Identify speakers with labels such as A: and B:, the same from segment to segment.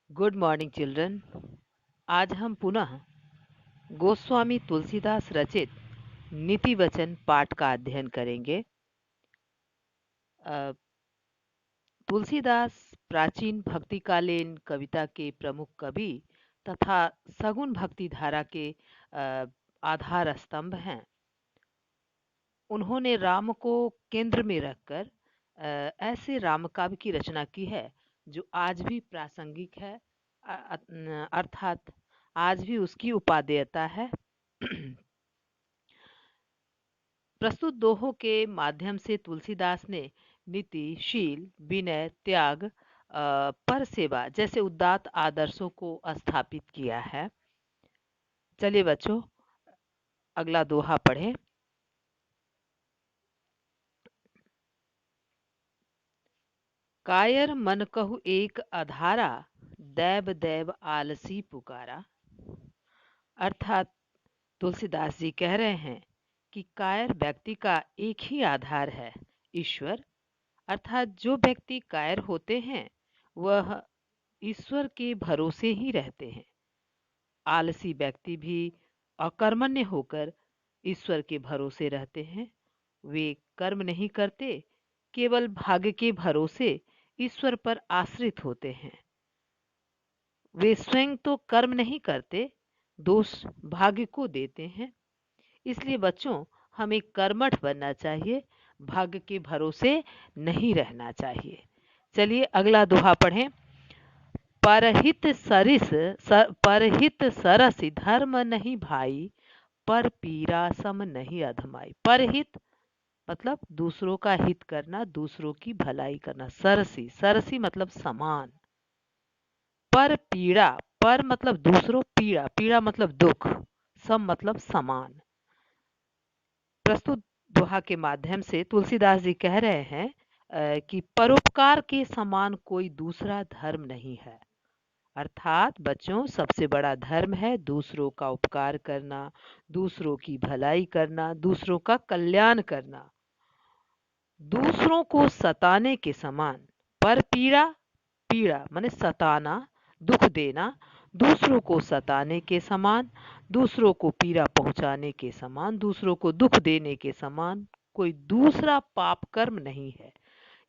A: Good morning children. आज हम पुनः गोस्वामी तुलसीदास रचित नीति वचन पाठ का अध्ययन करेंगे। अ, तुलसीदास प्राचीन भक्तिकालीन कविता के प्रमुख कवि तथा सगुण भक्ति धारा के आधार स्तंभ हैं। उन्होंने राम को केंद्र में रखकर ऐसे राम काव्य की रचना की है जो आज भी प्रासंगिक है, अर्थात आज भी उसकी उपादेयता है। प्रस्तुत दोहों के माध्यम से तुलसीदास ने नीति, शील, विनय, त्याग, पर सेवा जैसे उदात्त आदर्शों को स्थापित किया है। चलिए बच्चों, अगला दोहा पढ़ें। कायर मन कहु एक अधारा, दैव दैव आलसी पुकारा। अर्थात तुलसीदास जी कह रहे हैं कि कायर व्यक्ति का एक ही आधार है, ईश्वर। अर्थात जो व्यक्ति कायर होते हैं वह ईश्वर के भरोसे ही रहते हैं। आलसी व्यक्ति भी अकर्मण्य होकर ईश्वर के भरोसे रहते हैं। वे कर्म नहीं करते, केवल भाग्य के भरोसे ईश्वर पर आश्रित होते हैं। वे स्वयं तो कर्म नहीं करते, दोष भाग्य को देते हैं। इसलिए बच्चों, हमें कर्मठ बनना चाहिए, भाग्य के भरोसे नहीं रहना चाहिए। चलिए अगला दोहा पढ़ें। परहित सरस धर्म नहीं भाई, पर पीरा सम नहीं अधमाई। परहित मतलब दूसरों का हित करना, दूसरों की भलाई करना। सरसी, सरसी मतलब समान। पर पीड़ा, पर मतलब दूसरों, पीड़ा, पीड़ा मतलब दुख, सम मतलब समान। प्रस्तुत दोहा के माध्यम से तुलसीदास जी कह रहे हैं कि परोपकार के समान कोई दूसरा धर्म नहीं है। अर्थात बच्चों, सबसे बड़ा धर्म है दूसरों का उपकार करना, दूसरों की भलाई करना, दूसरों का कल्याण करना। दूसरों को सताने के समान। पर पीड़ा, पीड़ा माने सताना, दुख देना। दूसरों को सताने के समान, दूसरों को पीड़ा पहुंचाने के समान, दूसरों को दुख देने के समान कोई दूसरा पाप कर्म नहीं है।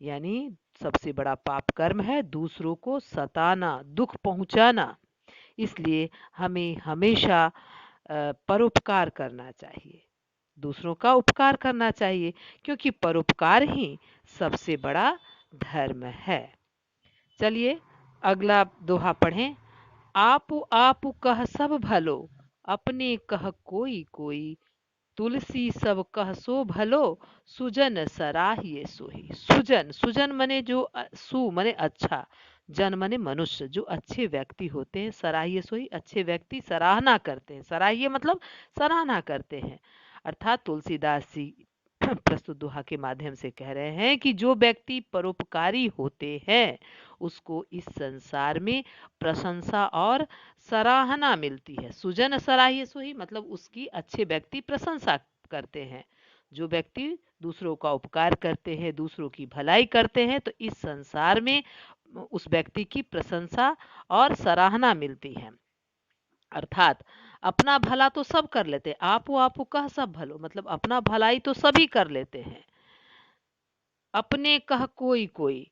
A: यानी सबसे बड़ा पाप कर्म है दूसरों को सताना, दुख पहुंचाना। इसलिए हमें हमेशा परोपकार करना चाहिए, दूसरों का उपकार करना चाहिए, क्योंकि परोपकार ही सबसे बड़ा धर्म है। चलिए अगला दोहा पढ़ें। आप कह सब भलो, अपने कह कोई कोई। तुलसी सब कह सो भलो, सुजन सराहिए सोही। सुजन, सुजन मने जो सु मने अच्छा, जन मने मनुष्य, जो अच्छे व्यक्ति होते हैं। सराहिए सोही, अच्छे व्यक्ति सराहना करते हैं। सराहिए मतलब सराहना करते हैं। अर्थात तुलसीदास जी प्रस्तुत दोहा के माध्यम से कह रहे हैं कि जो व्यक्ति परोपकारी होते हैं उसको इस संसार में प्रशंसा और सराहना मिलती है। सुजन सराहिए सोही मतलब उसकी अच्छे व्यक्ति प्रशंसा करते हैं। जो व्यक्ति दूसरों का उपकार करते हैं, दूसरों की भलाई करते हैं, तो इस संसार में उस व्यक्ति की प्रशंसा और सराहना मिलती है। अर्थात अपना भला तो सब कर लेते, आपो कह सब भलो मतलब अपना भलाई तो सभी कर लेते हैं। अपने कह कोई कोई,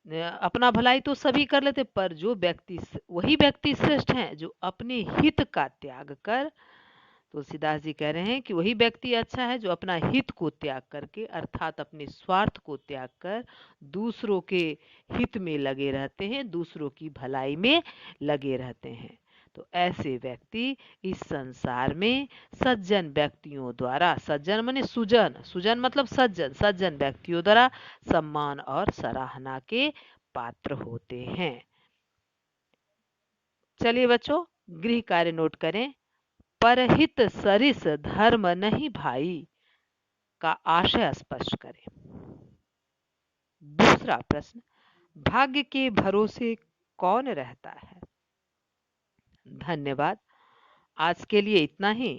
A: अपना भलाई तो सभी कर लेते, पर जो व्यक्ति, वही व्यक्ति श्रेष्ठ हैं जो अपने हित का त्याग कर। तुलसीदास जी कह रहे हैं कि वही व्यक्ति अच्छा है जो अपना हित को त्याग करके, अर्थात अपने स्वार्थ को त्याग कर दूसरों के हित में लगे रहते हैं, दूसरों की भलाई में लगे रहते हैं। तो ऐसे व्यक्ति इस संसार में सज्जन व्यक्तियों द्वारा, सज्जन माने सुजन, सुजन मतलब सज्जन, सज्जन व्यक्तियों द्वारा सम्मान और सराहना के पात्र होते हैं। चलिए बच्चों, गृह कार्य नोट करें। परहित सरिस धर्म नहीं भाई का आशय स्पष्ट करें। दूसरा प्रश्न, भाग्य के भरोसे कौन रहता है? धन्यवाद। आज के लिए इतना ही।